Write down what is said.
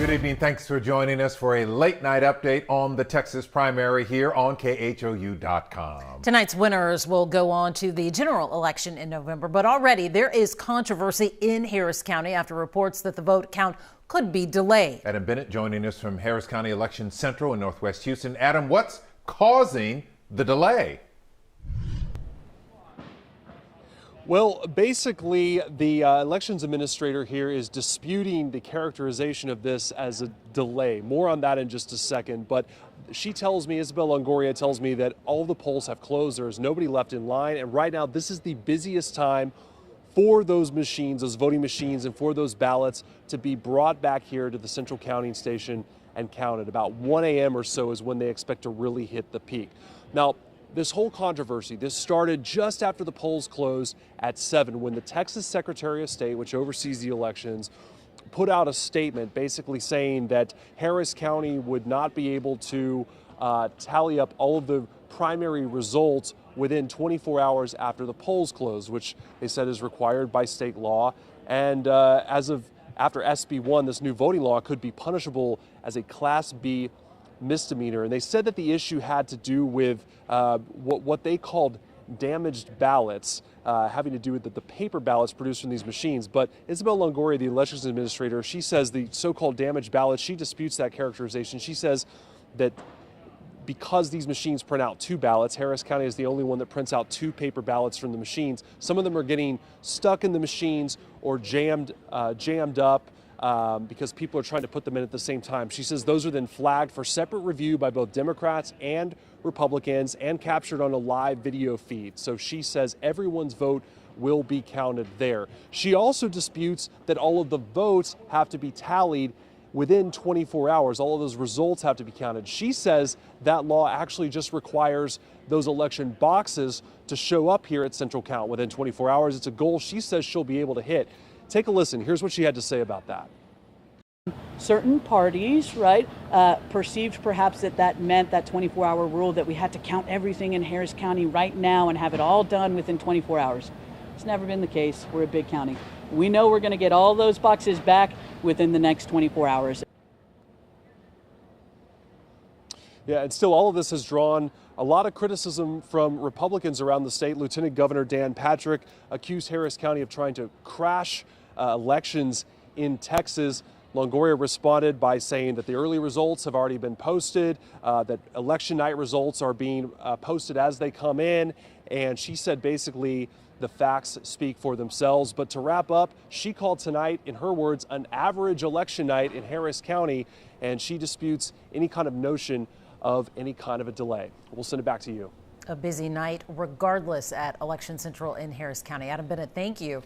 Good evening. Thanks for joining us for a late night update on the Texas primary here on KHOU.com. Tonight's winners will go on to the general election in November, but already there is controversy in Harris County after reports that the vote count could be delayed. Adam Bennett joining us from Harris County Election Central in Northwest Houston. Adam, what's causing the delay? Well, basically, the elections administrator here is disputing the characterization of this as a delay. More on that in just a second. But she tells me, Isabel Longoria tells me that all the polls have closed. There is nobody left in line. And right now, this is the busiest time for those machines, those voting machines, and for those ballots to be brought back here to the central counting station and counted. About 1 a.m. or so is when they expect to really hit the peak. Now, this whole controversy, this started just after the polls closed at 7 when the Texas Secretary of State, which oversees the elections, put out a statement basically saying that Harris County would not be able to tally up all of the primary results within 24 hours after the polls closed, which they said is required by state law. And after SB 1, this new voting law could be punishable as a Class B misdemeanor. And they said that the issue had to do with what they called damaged ballots, having to do with the paper ballots produced from these machines. But Isabel Longoria, the elections administrator, she says the so-called damaged ballots, she disputes that characterization. She says that because these machines print out 2 ballots, Harris County is the only one that prints out 2 paper ballots from the machines. Some of them are getting stuck in the machines or jammed up because people are trying to put them in at the same time. She says those are then flagged for separate review by both Democrats and Republicans and captured on a live video feed. So she says everyone's vote will be counted there. She also disputes that all of the votes have to be tallied within 24 hours. All of those results have to be counted. She says that law actually just requires those election boxes to show up here at Central Count within 24 hours. It's a goal she says she'll be able to hit. Take a listen. Here's what she had to say about that. Certain parties, right, perceived perhaps that meant that 24-hour rule that we had to count everything in Harris County right now and have it all done within 24 hours. It's never been the case. We're a big county. We know we're going to get all those boxes back within the next 24 hours. Yeah, and still all of this has drawn a lot of criticism from Republicans around the state. Lieutenant Governor Dan Patrick accused Harris County of trying to crash elections in Texas. Longoria responded by saying that the early results have already been posted, that election night results are being posted as they come in, and she said basically the facts speak for themselves. But to wrap up, she called tonight, in her words, an average election night in Harris County, and she disputes any kind of notion of any kind of a delay. We'll send it back to you. A busy night regardless at Election Central in Harris County. Adam Bennett, thank you.